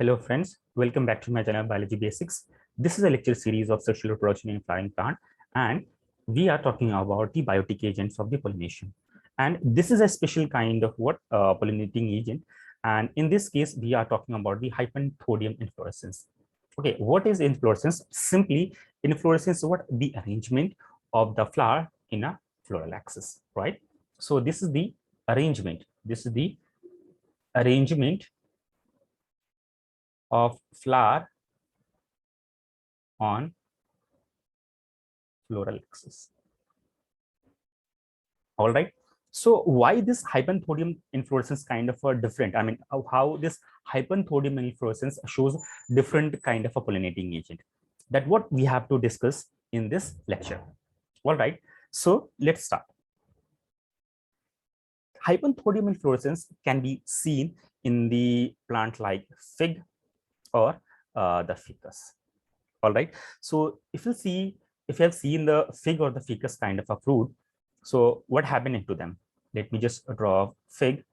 Hello friends, welcome back to my channel Biology Basics. This is a lecture series of sexual reproduction in flowering plant, and we are talking about the biotic agents of the pollination. And this is a special kind of pollinating agent, and in this case we are talking about the Hypanthodium inflorescence. Okay, what is inflorescence? Simply, inflorescence is what the arrangement of the flower in a floral axis, right? So this is the arrangement. This is the arrangement of flower on floral axis. All right. So why this Hypanthodium inflorescence kind of a different? I mean, how this Hypanthodium inflorescence shows different kind of a pollinating agent. That what we have to discuss in this lecture. All right. So let's start. Hypanthodium inflorescence can be seen in the plant like fig or the ficus. All right. So if you have seen the fig or the ficus kind of a fruit, so what happened to them? Let me just draw fig.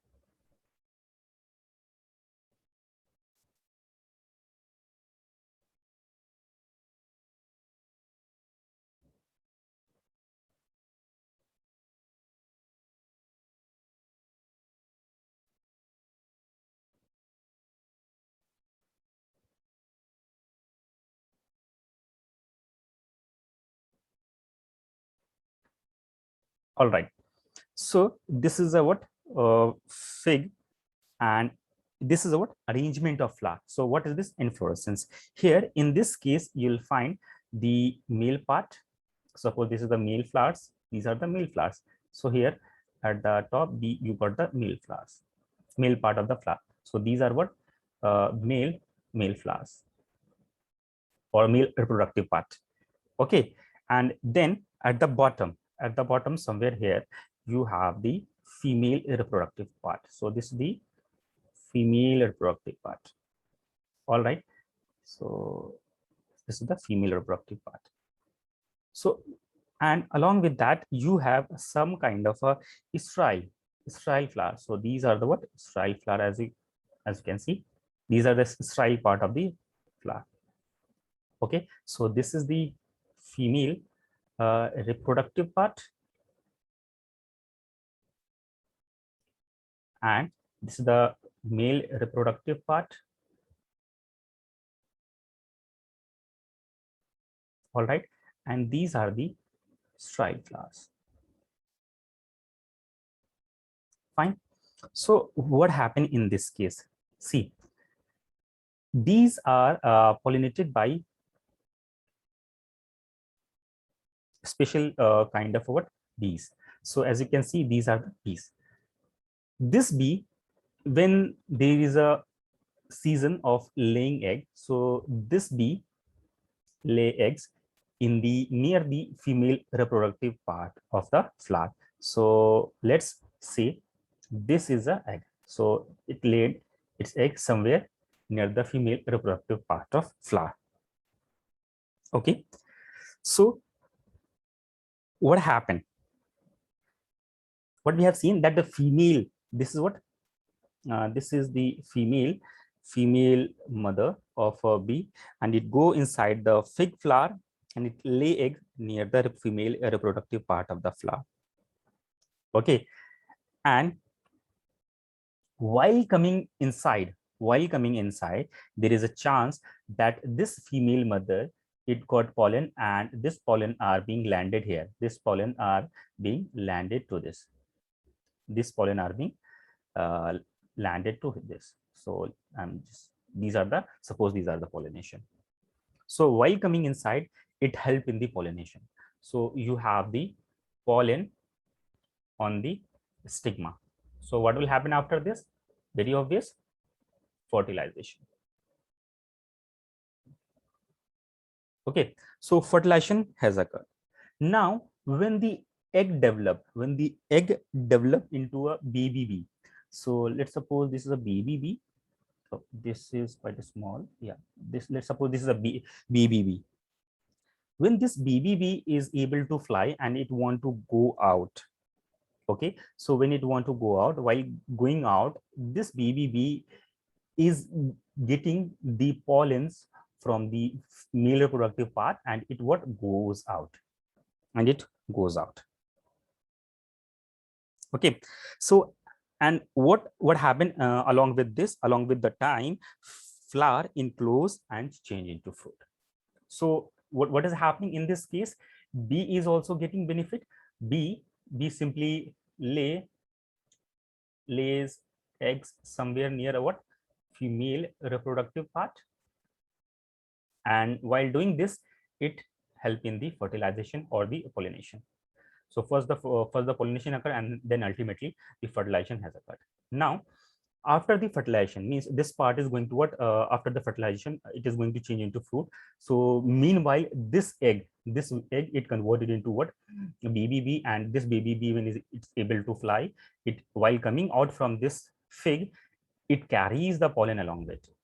All right. So this is a fig, and this is a arrangement of flower. So what is this inflorescence? Here in this case, you'll find the male part. Suppose this is the male flowers. These are the male flowers. So here at the top, you got the male flowers, male part of the flower. So these are male flowers or male reproductive part. Okay, and then at the bottom somewhere here, you have the female reproductive part. So this is the female reproductive part. All right, so this is the female reproductive part. So, and along with that, you have some kind of a sterile flower. So these are the sterile flower, as you can see. These are the sterile part of the flower. Okay, so this is the female reproductive part, and this is the male reproductive part. All right, and these are the sterile flowers. Fine. So what happened in this case? See, these are pollinated by special kind of bees. So as you can see, these are the bees. This bee, when there is a season of laying egg, so this bee lay eggs in the near the female reproductive part of the flower. So let's say this is a egg. So it laid its egg somewhere near the female reproductive part of flower. Okay, so what happened? What we have seen that the female, this is the female mother of a bee, and it go inside the fig flower and it lay egg near the female reproductive part of the flower. Okay, and while coming inside, there is a chance that this female mother, it got pollen, and this pollen are being landed here. This pollen are being landed to this pollen are being landed to this. So these are the pollination. So while coming inside, it help in the pollination. So you have the pollen on the stigma. So what will happen after this? Very obvious, fertilization. Okay, so fertilization has occurred. Now when the egg develop into a baby bee, so let's suppose this is a baby bee. So this is quite small. Yeah, let's suppose this is a baby bee. When this baby bee is able to fly and it want to go out, okay, so when it want to go out, while going out, this baby bee is getting the pollens from the male reproductive part, and it what goes out, and it goes out. Okay, so and what happened along with this, along with the time, flower enclose and change into fruit. So what is happening in this case? Bee is also getting benefit. Bee simply lays eggs somewhere near a what female reproductive part, and while doing this, it help in the fertilization or the pollination. So first the pollination occur, and then ultimately the fertilization has occurred. Now after the fertilization, means this part is going to what after the fertilization it is going to change into fruit. So meanwhile this egg it converted into what baby bee, and this baby bee, when it's able to fly, it while coming out from this fig, it carries the pollen along with it,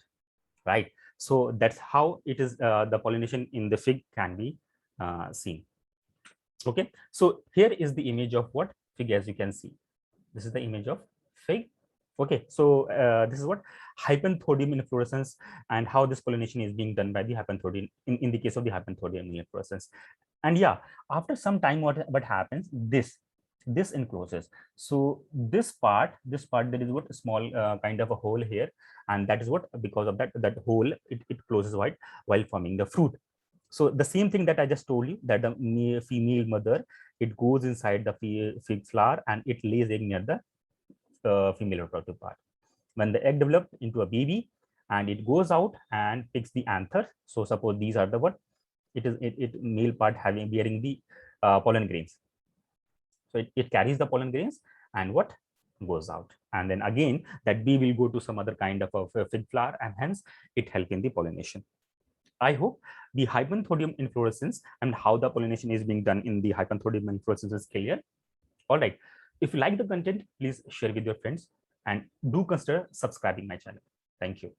right? So that's how it is the pollination in the fig can be seen. Okay, so here is the image of what fig. As you can see, this is the image of fig. Okay, so this is what Hypanthodium inflorescence, and how this pollination is being done by the Hypanthodium in the case of the Hypanthodium inflorescence. And yeah, after some time, what happens, this encloses. So this part there is what a small kind of a hole here, and that is what, because of that hole, it closes while forming the fruit. So the same thing that I just told you, that the female mother, it goes inside the fig flower and it lays egg near the female reproductive part. When the egg develops into a baby, and it goes out and picks the anther. So suppose these are the what it male part bearing the pollen grains. So it carries the pollen grains and what goes out, and then again that bee will go to some other kind of a fig flower, and hence it help in the pollination. I hope the Hypanthodium inflorescence and how the pollination is being done in the Hypanthodium inflorescence is clear. All right. If you like the content, please share with your friends, and do consider subscribing my channel. Thank you.